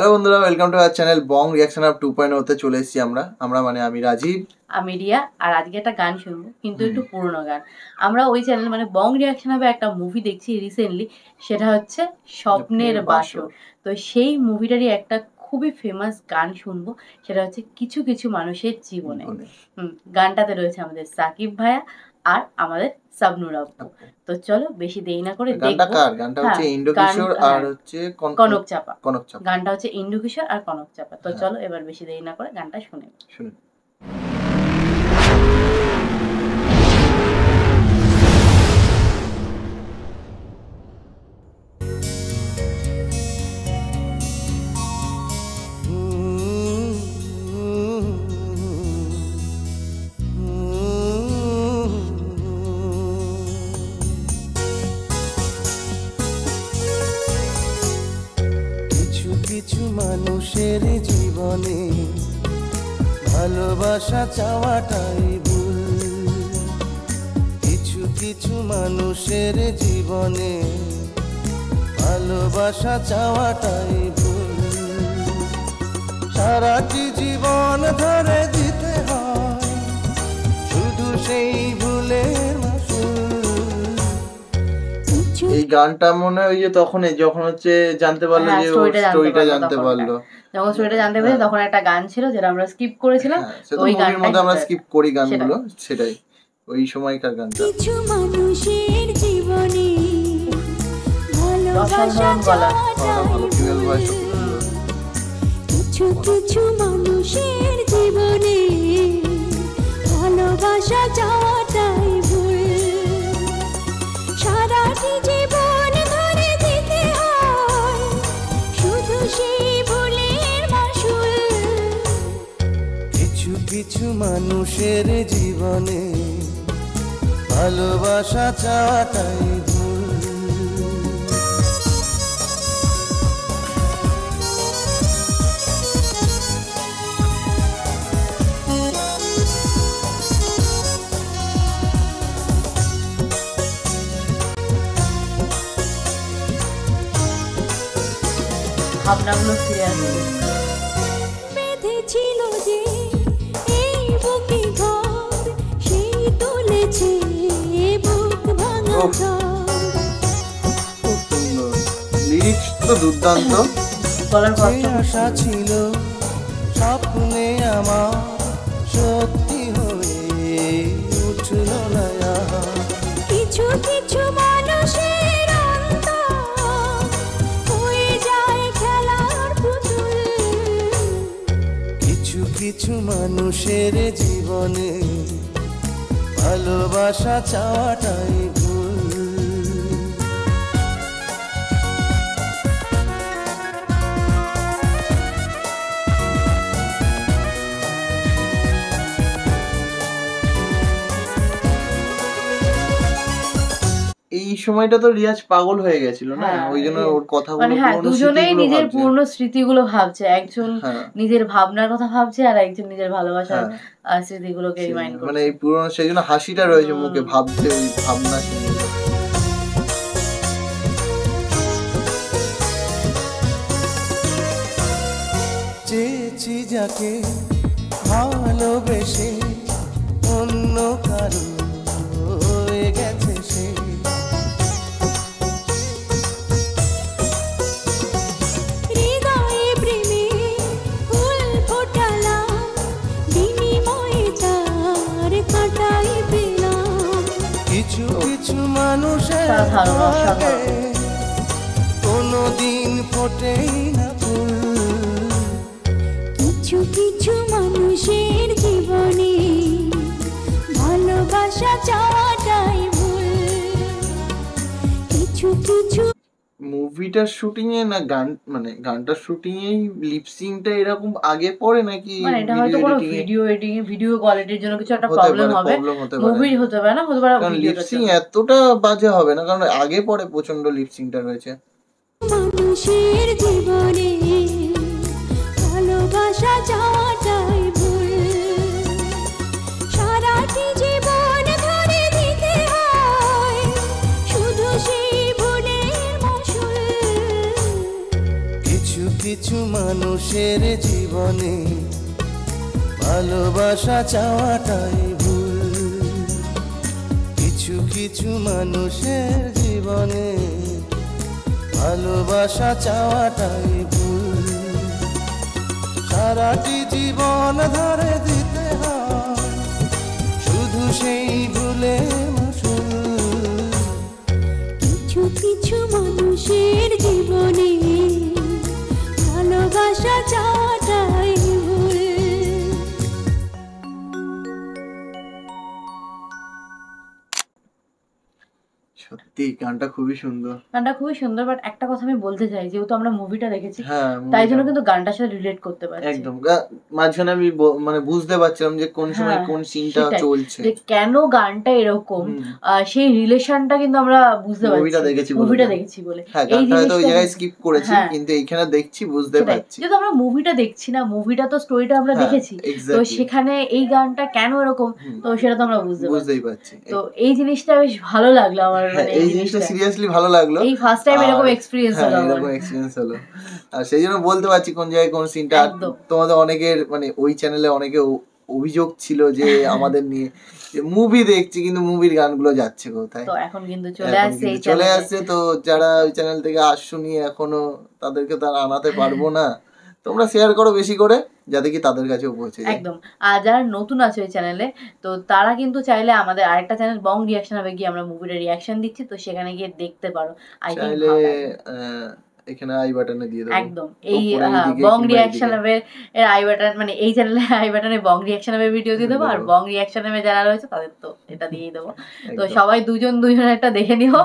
Hello বন্ধুরা, welcome to our channel Bong reaction up 2.0 তে চলে এসেছি আমরা মানে আমি রাজীব, আমি রিয়া। আর আজকে একটা গান শুনবো, কিন্তু একটু পুরনো গান। আমরা ওই চ্যানেল মানে বং রিয়াকশন আপে একটা মুভি দেখছি রিসেন্টলি, সেটা হচ্ছে স্বপ্নের বাসর। তো সেই মুভিটারই একটা খুবই ফেমাস গান শুনবো, সেটা হচ্ছে কিছু কিছু মানুষের জীবনে। গানটাতে রয়েছে আমাদের সাকিব ভাইয়া আর আমাদের শাবনূর আব্বু। তো চলো বেশি দেরি না করে দেখবো। গানটা হচ্ছে ইন্দ্র কিশোর আর হচ্ছে কনক চাপা। গানটা হচ্ছে ইন্দ্র কিশোর আর কনক চাপা। তো চলো এবার বেশি দেরি না করে গানটা শুনে। কিছু মানুষের জীবনে ভালোবাসা চাওয়াটাই ভুল। কিছু কিছু মানুষের জীবনে ভালোবাসা চাওয়াটাই ভুল। সারাটি জীবন ধরে দিতে হয় শুধু সেই ভুলের মাসুল। এই গানটা মনে হয় যে তখন যখন হচ্ছে জানতে পারলো যে স্টোরিটা জানতে পারলো, যখন স্টোরিটা জানতে পেরেছে তখন একটা গান ছিল যেটা আমরা স্কিপ করেছিলাম। ওই গানের মধ্যে আমরা স্কিপ করি গানগুলো, সেটাই ওই সময়কার গানটা। কিছু মানুষের জীবনে ভালোবাসা কিছু কিছু মানুষের জীবনে ভালোবাসা যাওয়াটাই ভুল। সারাটি জীবন ধরে দিতে হয় শুধু সেই ভুলের মাসুল। কিছু কিছু মানুষের জীবনে ভালোবাসা চাওয়াটাই ভুল। ভাবনাগুলো ফিরে আসে। বেঁধেছিল যে এই বুকে ঘর, সেই তুলেছে বুক ভাঙা ঝড়। খুব সুন্দর লিরিক্স, তো দুর্দান্ত। আশা ছিল স্বপ্নে আমার সত্যি হয়ে উঠল না। কিছু কিছু মানুষের হয়ে যায় খেলার পুতুল। কিছু কিছু মানুষের জীবনে ভালোবাসা চাওয়াটাই ভুল। এই সময়টা তো রিয়াজ পাগল হয়ে গেছিল না, ওই জন্য ওর কথাগুলো মানে দুজনেই নিজের পূর্ণ স্মৃতিগুলো ভাবছে। একজন নিজের ভাবনার কথা ভাবছে আর একজন নিজের ভালোবাসার স্মৃতিগুলোকে রিমাইন্ড করছে। মানে এই পুরনো, সেই জন্য হাসিটা রয়েছে মুখে, ভাবছে ওই ভাবনা। চেয়েছি যাকে ভালোবেসে অন্য কারো হয়ে গেছে সে। হৃদয়ে প্রেমে ফুল ফোটালাম, বিনিময়ে তার কাটাই পেলাম। কিছু কিছু মানুষের কোনদিন ফোটেই না ফুল। কিছু কিছু মানুষের জীবনে ভালোবাসা চাওয়াটাই ভুল। কিছু কিছু মুভিটার শুটিং এ না গান, মানে গানটার শুটিং এ লিপসিংটা এরকম আগে পড়ে নাকি? মানে এটা হয়তো কোনো ভিডিও এডিটিং এ ভিডিও কোয়ালিটির জন্য কিছু একটা প্রবলেম হবে, মুভি হতে পারে না, হতে পারে লিপসিং এতটা বাজে হবে না, কারণ আগে পরে প্রচন্ড লিপসিংটা রয়েছে। মানুষের জীবনে ভালোবাসা যাওয়াটাই ভুল। সারাটি জীবন ধরে দিতে হয় শুধু সেই ভুলের মাসুল। কিছু মানুষের জীবনে ভালোবাসা চাওয়াটাই ভুল। কিছু কিছু মানুষের জীবনে ভালোবাসা চাওয়াটাই ভুল। সারাটি জীবন ধরে দিতে হয় শুধু সেই ভুলে মাসুল। কিছু কিছু মানুষের জীবনে ভালোবাসা চাওয়াটাই ভুল। সত্যি গানটা খুবই সুন্দর। গানটা খুবই সুন্দর, বাট একটা কথা আমি বলতে চাই, যেহেতু আমরা মুভিটা দেখেছি হ্যাঁ, তাই জন্য movie-টা- কিন্তু গানটার সাথে রিলেট করতে পারছি। একদম মাঝখানে আমি মানে বুঝতে পারছিলাম যে কোন সময় হ্যাঁ, কোন সিনটা সেটাই। চলছে। যে কেন গানটা এরকম, হুম। সেই রিলেশনটা কিন্তু আমরা বুঝতে মুভিটা পারছি দেখেছি বলে। মুভিটা দেখেছি বলে। হ্যাঁ, এই গানটা হয়তো ওই জিনিসটা জায়গায় স্কিপ করেছি, হ্যাঁ। কিন্তু এইখানে দেখছি, বুঝতে সেটাই। পারছি। যেহেতু আমরা মুভিটা দেখছি না, মুভিটা তো স্টোরিটা আমরা হ্যাঁ, দেখেছি, তো exactly. সেখানে এই গানটা কেন এরকম, হুম। তো সেটা তো আমরা বুঝতে পারছি। বুঝতেই পারছি। তো এই জিনিসটা বেশ ভালো লাগলো আমার, হ্যাঁ, মানে এই জিনিসটা সিরিয়াসলি ভালো লাগলো। এই ফার্স্ট টাইম এরকম আর- এক্সপেরিয়েন্স হ্যাঁ, হলো আমার। এরকম এক্সপেরিয়েন্স হলো। আর সেই জন্য বলতে পারছি কোন জায়গায় কোন সিনটা। একদম। তোমাদের অনেকের মানে ওই চ্যানেলে অনেকে অভিযোগ ছিল যে আমাদের নিয়ে মুভি দেখছি কিন্তু মুভির গানগুলো যাচ্ছে কোথায়। তো এখন কিন্তু চলে এখন আসছে এই কিন্তু চলে চ্যানেলে। আসছে, তো যারা ওই চ্যানেল থেকে আসুনি এখনো, তাদেরকে তো আর আনাতে পারবো না। তোমরা শেয়ার করো বেশি করে, যাতে কি তাদের কাছেও পৌঁছে যায়। একদম। আর যারা নতুন আছে ওই চ্যানেলে, তো তারা কিন্তু চাইলে আমাদের আরেকটা চ্যানেল বং রিয়াকশন হবে, গিয়ে আমরা মুভিটা রিয়াকশন দিচ্ছি, তো সেখানে গিয়ে দেখতে পারো। আই থিংক চাইলে ভালো লাগবে। এখানে আই বাটনে দিয়ে দেবো। একদম। এই উপরে এইদিকে বং কিংবা রিয়াকশন এইদিকে। হবে এর আই বাটন, মানে এই চ্যানেলে আই বাটনে বং রিয়াকশন হবে ভিডিও দিয়ে দেবো, আর দেবো। বং রিয়াকশন হবে যারা রয়েছে তাদের তো এটা দিয়েই দেবো। তো একদম। সবাই দুজন একটা দেখে নিও।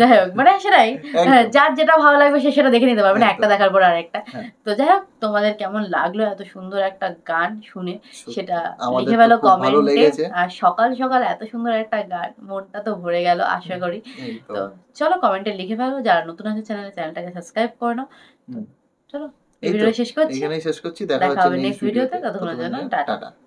যাই হোক, মানে সেটাই, একদম। যার যেটা ভালো লাগবে সে সেটা দেখে নিতে পারবে না, একদম। একটা দেখার পর আরেকটা। হ্যাঁ। তো যাই হোক, তোমাদের কেমন লাগলো এত সুন্দর একটা গান শুনে, সেটা আমাদের লিখে তো ফেলো খুব ভালো কমেন্টে। লেগেছে। আর সকাল সকাল এত সুন্দর একটা গান, মনটা তো ভরে গেল আশা করি। একদম। তো চলো কমেন্টে লিখে ফেলো, যারা নতুন আছে চ্যানেলটাকে সাবস্ক্রাইব করে নাও। তো হুম। চলো এই তো, ভিডিওটা শেষ করছি। এখানেই শেষ করছি। দেখা দেখা হচ্ছে হবে নেক্সট নেক্সট ভিডিওতে, ভিডিওতে। ততক্ষণের জন্য ততক্ষণের জন্য টাটা। টাটা।